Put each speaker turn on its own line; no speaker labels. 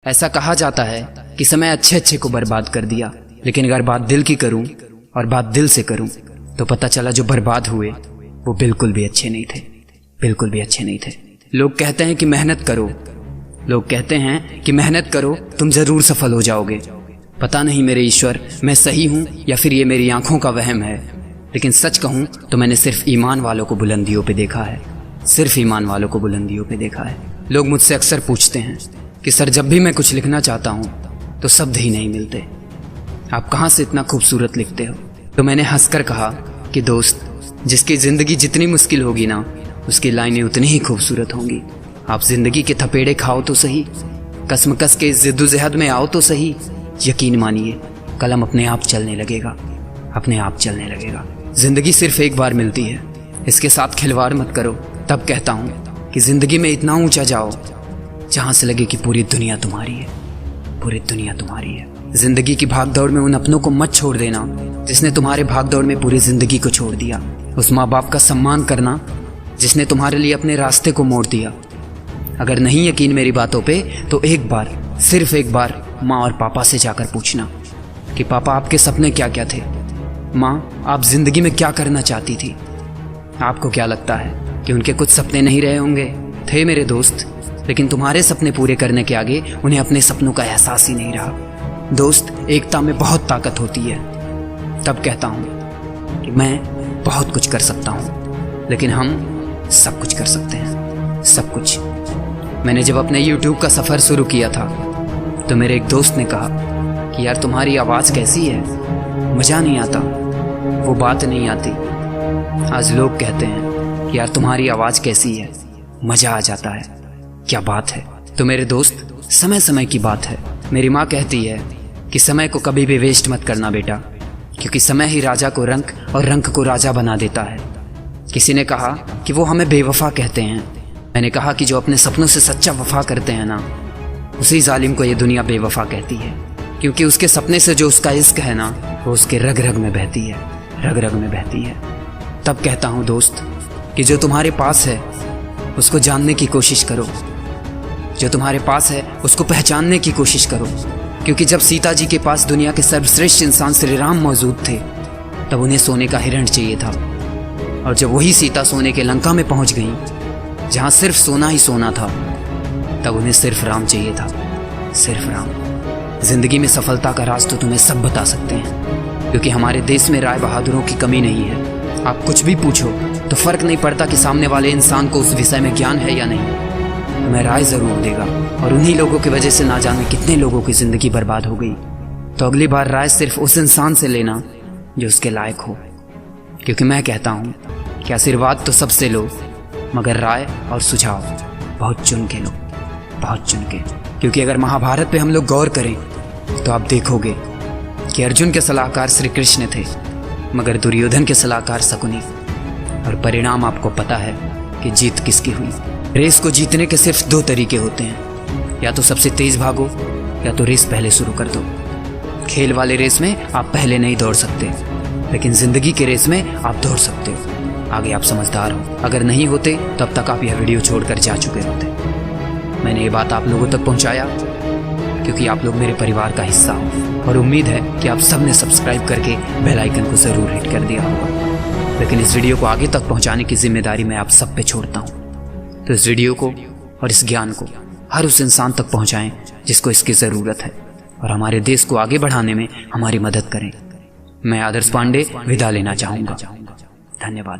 ऐसा कहा जाता है कि समय अच्छे अच्छे को बर्बाद कर दिया, लेकिन अगर बात दिल की करूं और बात दिल से करूं तो पता चला जो बर्बाद हुए वो बिल्कुल भी अच्छे नहीं थे, बिल्कुल भी अच्छे नहीं थे। लोग कहते हैं कि मेहनत करो, लोग कहते हैं कि मेहनत करो तुम जरूर सफल हो जाओगे। पता नहीं मेरे ईश्वर मैं सही हूं या फिर ये मेरी आंखों का वहम है, लेकिन सच कहूं तो मैंने सिर्फ ईमान वालों को बुलंदियों पे देखा है, सिर्फ ईमान वालों को बुलंदियों पे देखा है। लोग मुझसे अक्सर पूछते हैं कि सर जब भी मैं कुछ लिखना चाहता हूं तो शब्द ही नहीं मिलते, आप कहां से इतना खूबसूरत लिखते हो। तो मैंने हंसकर कहा कि दोस्त, जिसकी जिंदगी जितनी मुश्किल होगी ना उसकी लाइनें उतनी ही खूबसूरत होंगी। आप जिंदगी के थपेड़े खाओ तो सही, कसमकस के जिद्दोजहद में आओ तो सही, यकीन मानिए कलम अपने आप चलने लगेगा, अपने आप चलने लगेगा। जिंदगी सिर्फ एक बार मिलती है, इसके साथ खिलवाड़ मत करो। तब कहता हूं कि जिंदगी में इतना ऊंचा जाओ जहां से लगे कि पूरी दुनिया तुम्हारी है, पूरी दुनिया तुम्हारी है। जिंदगी की भागदौड़ में उन अपनों को मत छोड़ देना जिसने तुम्हारे भागदौड़ में पूरी जिंदगी को छोड़ दिया। उस माँ बाप का सम्मान करना जिसने तुम्हारे लिए अपने रास्ते को मोड़ दिया। अगर नहीं यकीन मेरी बातों पे तो एक बार, सिर्फ एक बार माँ और पापा से जाकर पूछना कि पापा आपके सपने क्या क्या थे, माँ आप जिंदगी में क्या करना चाहती थी। आपको क्या लगता है कि उनके कुछ सपने नहीं रहे होंगे? थे मेरे दोस्त, लेकिन तुम्हारे सपने पूरे करने के आगे उन्हें अपने सपनों का एहसास ही नहीं रहा। दोस्त, एकता में बहुत ताकत होती है। तब कहता हूँ कि मैं बहुत कुछ कर सकता हूँ, लेकिन हम सब कुछ कर सकते हैं, सब कुछ। मैंने जब अपने YouTube का सफ़र शुरू किया था तो मेरे एक दोस्त ने कहा कि यार तुम्हारी आवाज़ कैसी है, मज़ा नहीं आता, वो बात नहीं आती। आज लोग कहते हैं कि यार तुम्हारी आवाज़ कैसी है, मज़ा आ जाता है, क्या बात है। तो मेरे दोस्त, समय समय की बात है। मेरी माँ कहती है कि समय को कभी भी वेस्ट मत करना बेटा, क्योंकि समय ही राजा को रंक और रंक को राजा बना देता है। किसी ने कहा कि वो हमें बेवफा कहते हैं। मैंने कहा कि जो अपने सपनों से सच्चा वफा करते हैं ना, उसी जालिम को ये दुनिया बेवफा कहती है, क्योंकि उसके सपने से जो उसका इश्क है ना वो उसके रग रग में बहती है, रग रग में बहती है। तब कहता हूँ दोस्त कि जो तुम्हारे पास है उसको जानने की कोशिश करो, जो तुम्हारे पास है उसको पहचानने की कोशिश करो। क्योंकि जब सीता जी के पास दुनिया के सर्वश्रेष्ठ इंसान श्री राम मौजूद थे तब उन्हें सोने का हिरण चाहिए था, और जब वही सीता सोने के लंका में पहुंच गई जहां सिर्फ सोना ही सोना था, तब उन्हें सिर्फ राम चाहिए था, सिर्फ राम। जिंदगी में सफलता का राज तो तुम्हें सब बता सकते हैं, क्योंकि हमारे देश में राय बहादुरों की कमी नहीं है। आप कुछ भी पूछो तो फर्क नहीं पड़ता कि सामने वाले इंसान को उस विषय में ज्ञान है या नहीं, तुम्हें राय जरूर देगा। और उन्हीं लोगों की वजह से ना जाने कितने लोगों की जिंदगी बर्बाद हो गई। तो अगली बार राय सिर्फ उस इंसान से लेना जो उसके लायक हो, क्योंकि मैं कहता हूँ कि आशीर्वाद तो सबसे लो, मगर राय और सुझाव बहुत चुन के लो, बहुत चुन के। क्योंकि अगर महाभारत पे हम लोग गौर करें तो आप देखोगे कि अर्जुन के सलाहकार श्री कृष्ण थे, मगर दुर्योधन के सलाहकार शकुनी। और परिणाम आपको पता है कि जीत किसकी हुई। रेस को जीतने के सिर्फ दो तरीके होते हैं, या तो सबसे तेज भागो या तो रेस पहले शुरू कर दो। खेल वाले रेस में आप पहले नहीं दौड़ सकते, लेकिन जिंदगी के रेस में आप दौड़ सकते हो। आगे आप समझदार हो, अगर नहीं होते तब तक आप यह वीडियो छोड़कर जा चुके होते। मैंने ये बात आप लोगों तक पहुंचाया क्योंकि आप लोग मेरे परिवार का हिस्सा हो, और उम्मीद है कि आप सब ने सब्सक्राइब करके बेल आइकन को जरूर हिट कर दिया होगा। लेकिन इस वीडियो को आगे तक पहुंचाने की जिम्मेदारी मैं आप सब पे छोड़ता हूँ। तो इस वीडियो को और इस ज्ञान को हर उस इंसान तक पहुंचाएं जिसको इसकी ज़रूरत है, और हमारे देश को आगे बढ़ाने में हमारी मदद करें। मैं आदर्श पांडे विदा लेना चाहूँगा। धन्यवाद।